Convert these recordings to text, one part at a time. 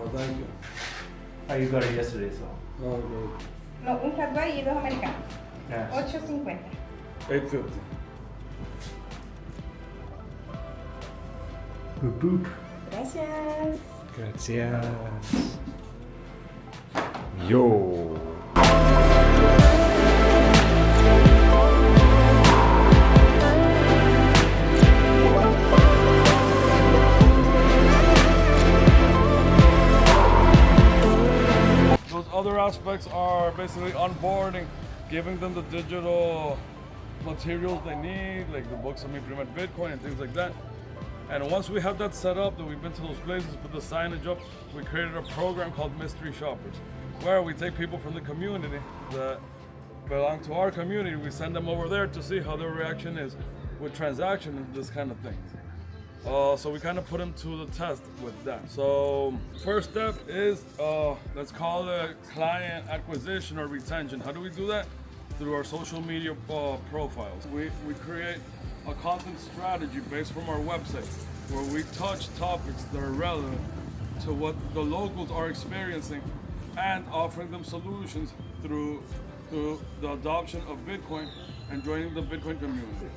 Oh, thank you. You got it yesterday, so. Oh, okay. No, un flat white y dos americanos. Yes. 8.50. 850. Boop boop. Gracias. Gracias. Yo. Those other aspects are basically onboarding, giving them the digital materials they need, like the books on implement Bitcoin and things like that. And once we have that set up, that we've been to those places, put the signage up, we created a program called Mystery Shoppers, where we take people from the community that belong to our community, we send them over there to see how their reaction is with transaction and this kind of things. So we kind of put them to the test with that. So first step is, let's call it client acquisition or retention. How do we do that? Through our social media profiles. We create a content strategy based from our website where we touch topics that are relevant to what the locals are experiencing and offering them solutions through the adoption of Bitcoin and joining the Bitcoin community.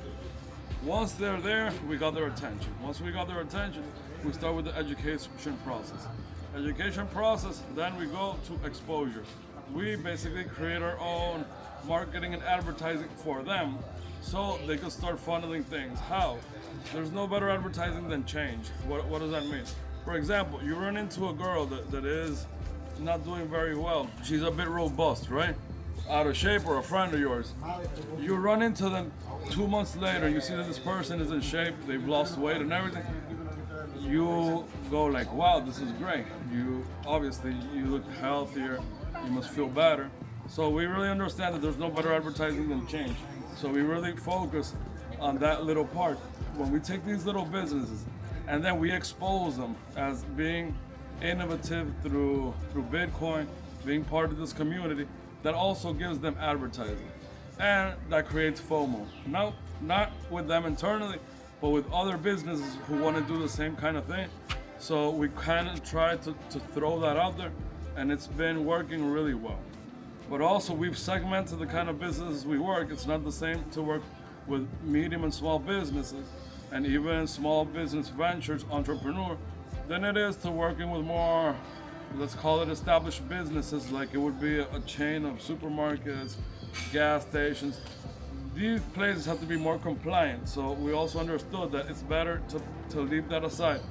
Once they're there, we got their attention. Once we got their attention, we start with the education process. Education process, then we go to exposure. We basically create our own marketing and advertising for them so they can start funneling things. How? There's no better advertising than change. What does that mean? For example, you run into a girl that is not doing very well. She's a bit robust, right? Out of shape, or a friend of yours. You run into them 2 months later, you see that this person is in shape, they've lost weight and everything. You go like, wow, this is great. You look healthier, you must feel better. So we really understand that there's no better advertising than change. So we really focus on that little part. When we take these little businesses and then we expose them as being innovative through Bitcoin, being part of this community, that also gives them advertising. And that creates FOMO. Not with them internally, but with other businesses who want to do the same kind of thing. So we kind of try to throw that out there, and it's been working really well. But also we've segmented the kind of businesses we work. It's not the same to work with medium and small businesses and even small business ventures, entrepreneur, than it is to working with more, let's call it established businesses, like it would be a chain of supermarkets, gas stations. These places have to be more compliant, so we also understood that it's better to leave that aside.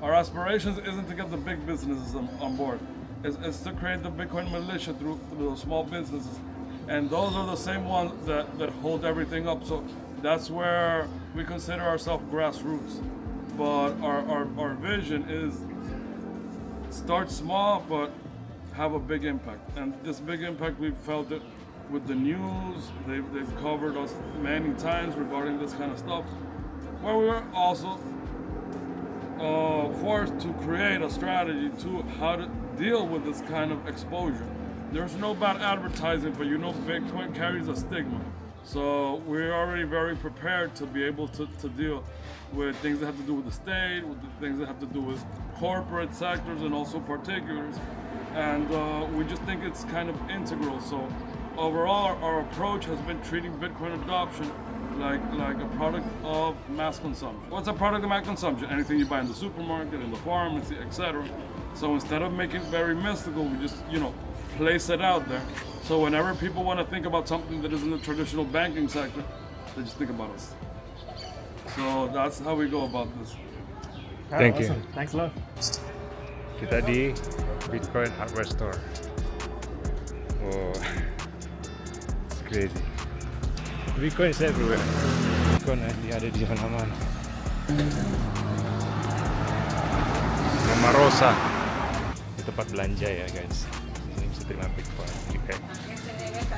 Our aspirations isn't to get the big businesses on board. It's to create the Bitcoin militia through those small businesses. And those are the same ones that hold everything up. So that's where we consider ourselves grassroots. But our vision is start small, but have a big impact. And this big impact, we've felt it with the news. They've covered us many times regarding this kind of stuff, where we were also forced to create a strategy to how to deal with this kind of exposure. There's no bad advertising, but you know Bitcoin carries a stigma. So we're already very prepared to be able to deal with things that have to do with the state, with the things that have to do with corporate sectors and also particulars. And we just think it's kind of integral. So overall, our approach has been treating Bitcoin adoption like a product of mass consumption. What's a product of mass consumption? Anything you buy in the supermarket, in the pharmacy, etc. So instead of making it very mystical, we just, place it out there. So whenever people want to think about something that is in the traditional banking sector, they just think about us. So that's how we go about this. Thank you. Awesome. Thanks a lot. Kita di Bitcoin Hardware Store. Oh, it's crazy. Bitcoin is everywhere. Bitcoin dia ada di mana-mana. Mama Rosa, di tempat belanja ya guys. Ini bisa terima Bitcoin. Oke.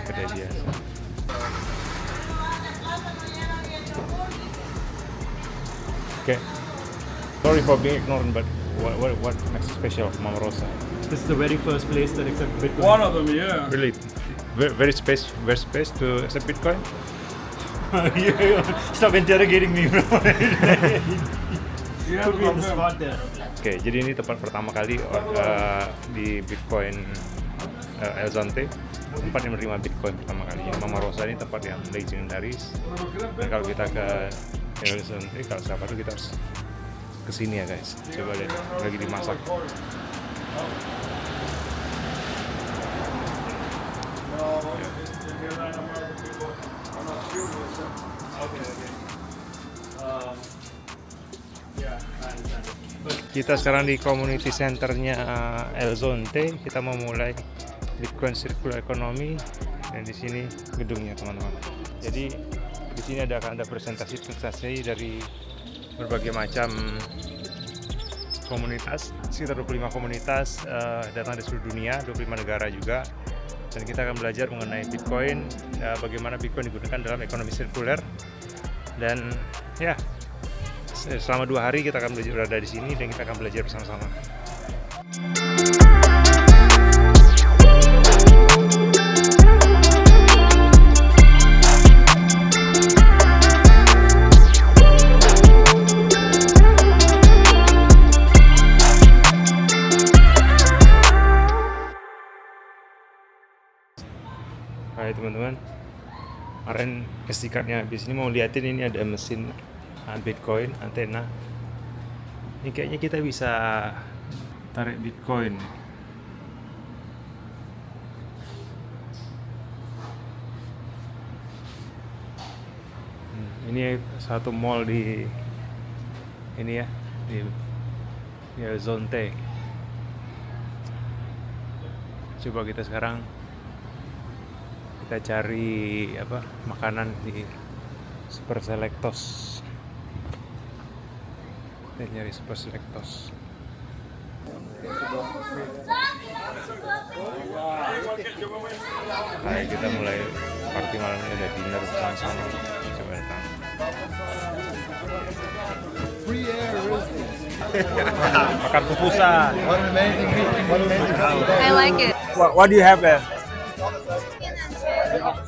Kedai biasa. Okay. Sorry for being ignorant, but what makes it special of Mama Rosa? This is the very first place that accepts Bitcoin. One of them, yeah. Really, very space to accept Bitcoin. Stop interrogating me, bro. Yeah, Put me on the spot there. Oke, jadi ini tempat pertama kali di Bitcoin El Zonte, tempat yang menerima Bitcoin pertama kali. Yang Mama Rosa ini tempat yang legendaris. Dan kalau kita ke El Zonte, kalau siapa tuh kita harus kesini ya guys. Coba lihat, lagi dimasak. Kita sekarang di community centernya El Zonte. Kita mau mulai Bitcoin Circular Economy, dan di sini gedungnya teman-teman. Jadi di sini ada presentasi dari berbagai macam komunitas, sekitar 25 komunitas datang dari seluruh dunia, 25 negara juga. Dan kita akan belajar mengenai Bitcoin, bagaimana Bitcoin digunakan dalam ekonomi sirkuler. Dan ya, selama 2 hari kita akan berada di sini dan kita akan belajar bersama-sama. Hai teman-teman, kemarin SD-cardnya habis. Ini mau liatin, ini ada mesin Bitcoin, antena. Ini kayaknya kita bisa tarik Bitcoin. Ini satu mall di ini ya, di Zonte. Coba kita sekarang kita cari makanan di Super Selectos. Kita nyari Super Selectos. Nah, kita mulai party malam ini, ada dinner bersama-sama. Coba datang. Makan pupusan. I like it. What do you have there?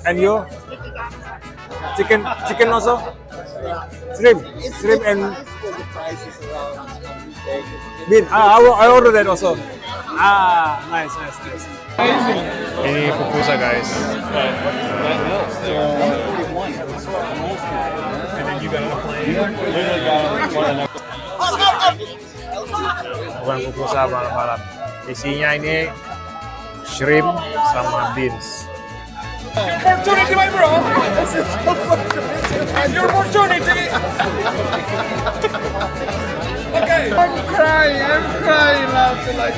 And you? Chicken also? Shrimp and bean. I order that also. Nice. Ini pupusa guys. Bukan pupusa malam-malam. Isinya ini shrimp sama beans. Opportunity, my bro. This is your opportunity. Okay. I'm crying laughing like.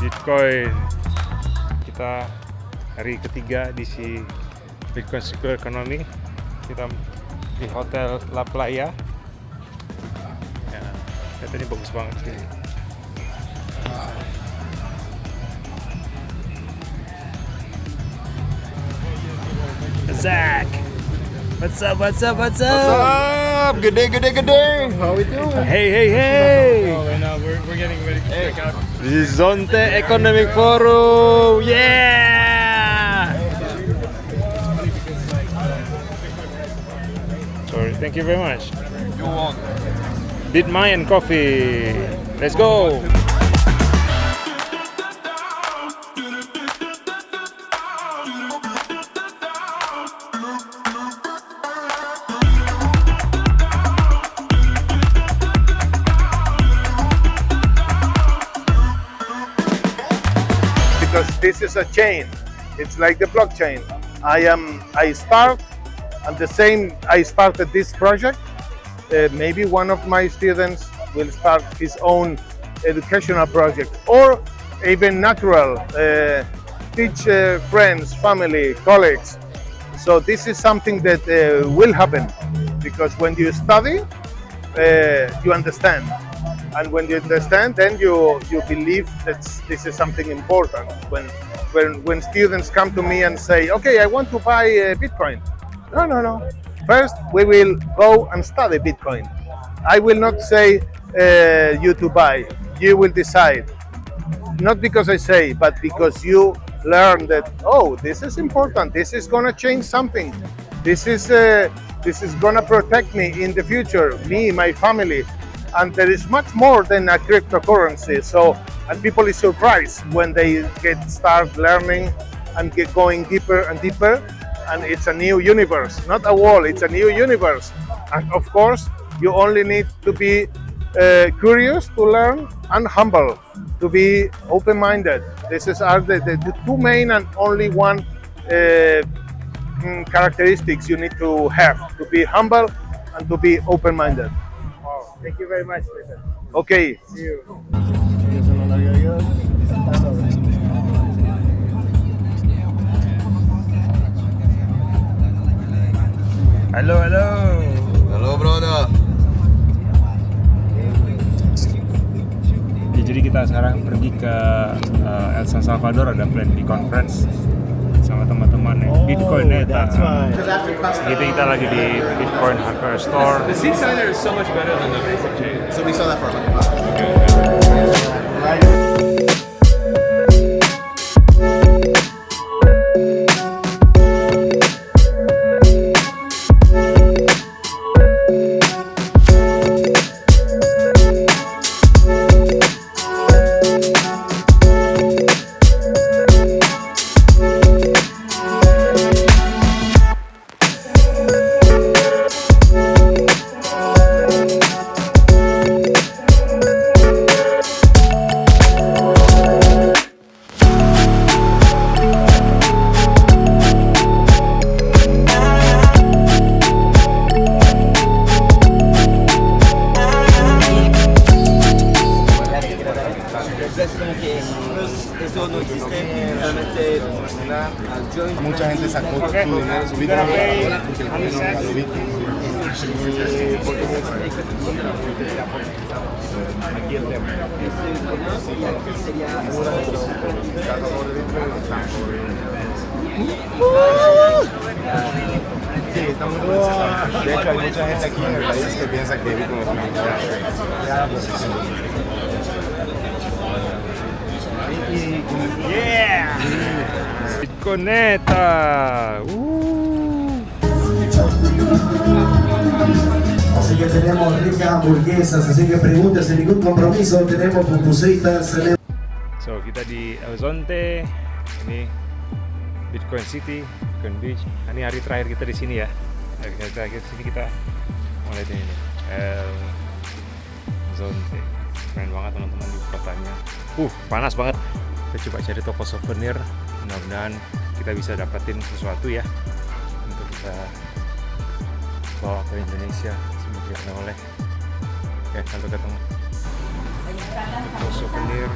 Bitcoin. Kita hari ketiga di si Bitcoin Circular Economy. Kita di Hotel La Playa. Ya, katanya bagus banget sih. Zach, what's up? What's up? Gede. How we doing? Hey! Oh, and we're getting ready to check out. This is Zonte Economic Forum. Yeah! Sorry, thank you very much. You're welcome. Bitmayan Coffee. Let's go. Because this is a chain, it's like the blockchain. I started this project. Maybe one of my students will start his own educational project, or even natural, teach friends, family, colleagues. So this is something that will happen, because when you study, you understand. And when you understand, then you believe that this is something important. When when students come to me and say, okay, I want to buy Bitcoin. No. First, we will go and study Bitcoin. I will not say you to buy. You will decide. Not because I say, but because you learn that, oh, this is important. This is going to change something. This is going to protect me in the future, me, my family. And there is much more than a cryptocurrency. So, and people is surprised when they start learning and get going deeper and deeper. And it's a new universe, not a wall, it's a new universe. And of course, you only need to be curious to learn and humble, to be open-minded. These are the two main and only one characteristics you need to have, to be humble and to be open-minded. Wow. Thank you very much, Peter. Okay. See you. Halo. Halo brother. Ya, jadi kita sekarang pergi ke El Salvador, ada plan di conference sama teman-teman Bitcoin Neta. Kita lagi di Bitcoin Hardware Store. The seat signer is so much better than the basic chain. So we saw that for mucha gente sacó su dinero, su Bitcoin porque el gobierno regaló Bitcoin. Aquí el tema. Sí, está muy bien. De hecho, hay mucha gente aquí en el país que piensa que Bitcoin es una moneda. Yeah! Bitcoin Neta. Así que tenemos ricas hamburguesas, así que preguntas sin ningún compromiso, tenemos pupusitas. So, kita di El Zonte, ini Bitcoin City, Bitcoin Beach. Ini hari terakhir kita di sini ya. Terakhir sini kita mulai dari ini. El Zonte. Keren banget teman-teman di kotanya. Panas banget. Kita coba cari toko souvenir. Mudah-mudahan kita bisa dapetin sesuatu ya untuk kita bawa ke Indonesia sebagai oleh-oleh. Oke, sampai ketemu. Toko souvenir.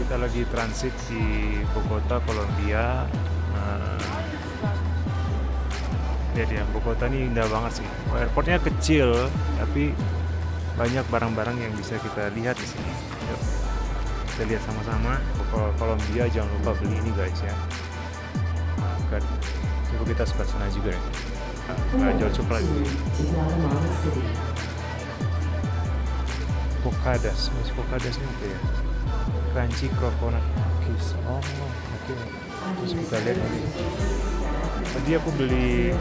Kita lagi transit di Bogota, Kolombia. Ya, Bogota ini indah banget sih. Airportnya kecil, tapi banyak barang-barang yang bisa kita lihat di sini. Yuk, kita lihat sama-sama. Kolombia jangan lupa beli ini guys ya. Coba kita sebelah sana juga ya. Nggak jauh coklat. Cocadas, masih Cocadas nih apa ya? Crunchy coconut cookies. Oh, oke. Terus kita lihat ini. Tadi aku beli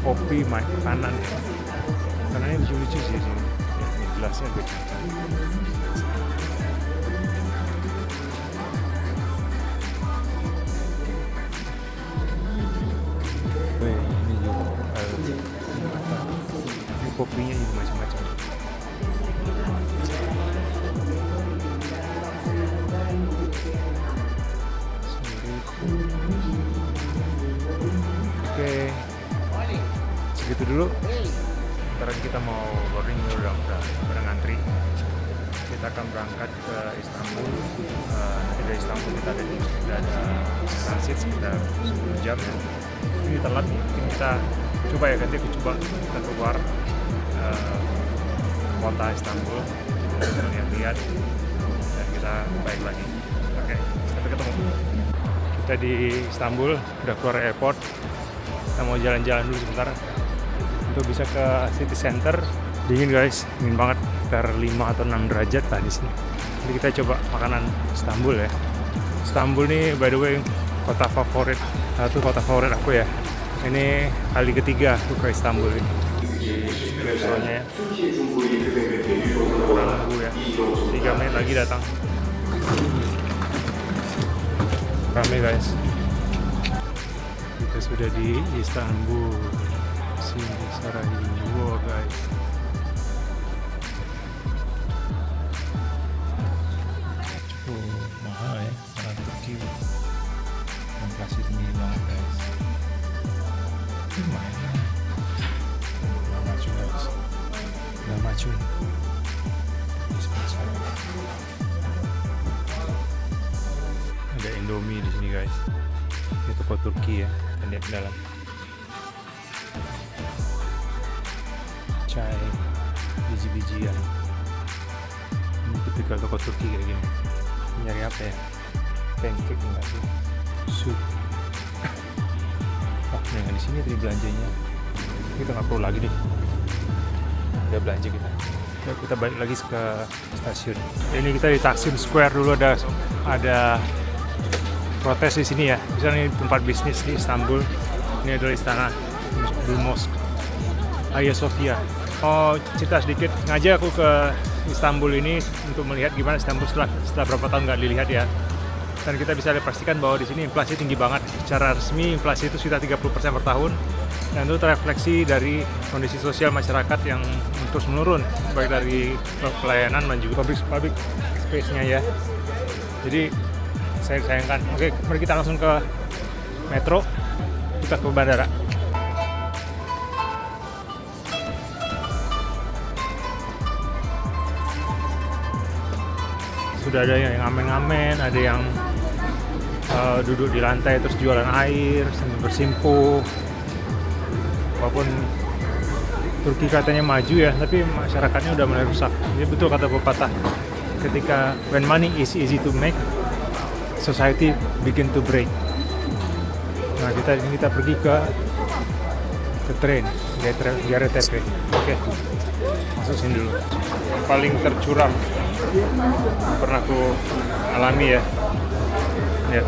kopi kanan ya. Kanannya lucu-lucu sih sini. Ya, ini gelasnya agak cantik. Ini juga ini kopinya juga macam-macam. Oke, segitu dulu. Sekarang kita mau boarding, udah ngantri. Kita akan berangkat ke Istanbul. Nanti dari Istanbul kita ada transit sekitar 10 jam ya. ini telat nih. Mungkin kita coba ya, ganti kita keluar kota Istanbul, kita lihat-lihat dan kita balik lagi. Oke, sampai ketemu. Kita di Istanbul, udah keluar airport. Kita mau jalan-jalan dulu sebentar untuk bisa ke city center. Dingin guys, dingin banget, sekitar 5 atau 6 derajat lah di sini. Jadi kita coba makanan Istanbul ya. Istanbul nih by the way kota favorit, satu kota favorit aku ya. Ini kali ketiga aku ke Istanbul ini. Restorannya ya. Nunggu ya. 3 menit lagi datang. Ramai guys. Kita sudah di Istanbul. Sini Sarajevo guys. Mahal ya, orang Turki. Inflasi tinggi banget guys. Lumayan lah. Nggak maju guys. Nggak maju. Ada Indomie di sini guys. Ini toko Turki ya. Kita lihat di dalam. Chai, biji-bijian. Ini tipikal toko Turki kayak gini. Nyari apa ya? Pancake enggak sih? Sup. Oh, yang di sini tadi belanjanya. Kita nggak perlu lagi deh. Udah belanja kita. Ya, kita balik lagi ke stasiun. Ini kita di Taksim Square dulu, ada protes di sini ya. Misalnya ini tempat bisnis di Istanbul. Ini adalah istana Blue Mosque, Hagia Sophia. Oh, cerita sedikit. Ngajak aku ke Istanbul ini untuk melihat gimana Istanbul setelah berapa tahun nggak dilihat ya. Dan kita bisa pastikan bahwa di sini inflasi tinggi banget. Secara resmi inflasi itu sekitar 30% per tahun. Dan itu terefleksi dari kondisi sosial masyarakat yang terus menurun, baik dari pelayanan dan juga public space-nya ya. Jadi saya sayangkan. Oke, mari kita langsung ke metro, kita ke bandara. Sudah ada yang ngamen-ngamen, ada yang duduk di lantai terus jualan air sambil bersimpuh. Walaupun Turki katanya maju ya, tapi masyarakatnya udah mulai rusak. Ini betul kata pepatah, ketika when money is easy to make, society begin to break. Nah, kita pergi ke train, di RTP. Oke, masuk sini dulu. Yang paling tercuram yang pernah aku alami ya. Lihat.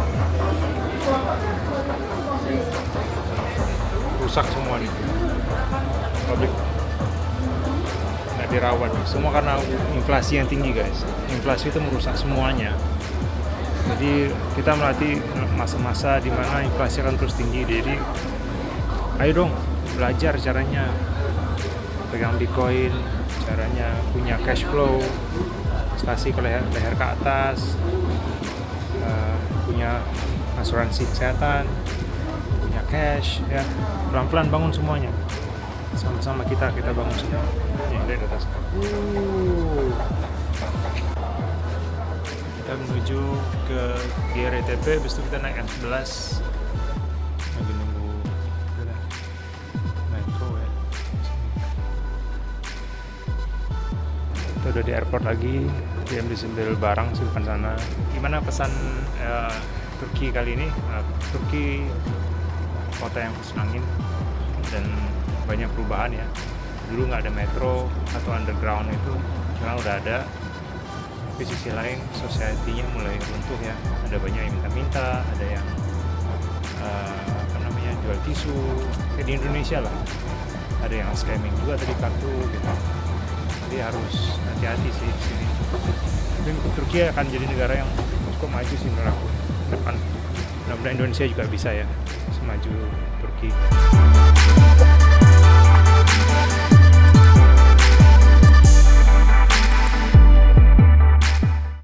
Rusak semua nih. Pabrik nggak dirawat. Semua karena inflasi yang tinggi guys. Inflasi itu merusak semuanya. Jadi kita melatih masa-masa di mana inflasi akan terus tinggi. Jadi ayo dong belajar caranya pegang Bitcoin, caranya punya cash flow, investasi ke leher ke atas, punya asuransi kesehatan, punya cash ya. Pelan-pelan bangun semuanya. Sama-sama kita bangun semua. Ini dari atas. Kita menuju ke GRTP, habis itu kita naik M11 lagi nunggu metro ya. Kita udah di airport lagi, dia ambil barang sih depan sana. Gimana pesan Turki kali ini? Turki kota yang kesenangin dan banyak perubahan ya. Dulu nggak ada metro atau underground, itu sekarang udah ada. Tapi sisi lain society-nya mulai runtuh ya. Ada banyak yang minta-minta, ada yang jual tisu kayak di Indonesia lah. Ada yang scamming juga tadi kartu gitu. Jadi harus hati-hati sih di sini. Tapi Turki akan jadi negara yang cukup maju sih menurut aku depan. Mudah-mudahan Indonesia juga bisa ya semaju Turki.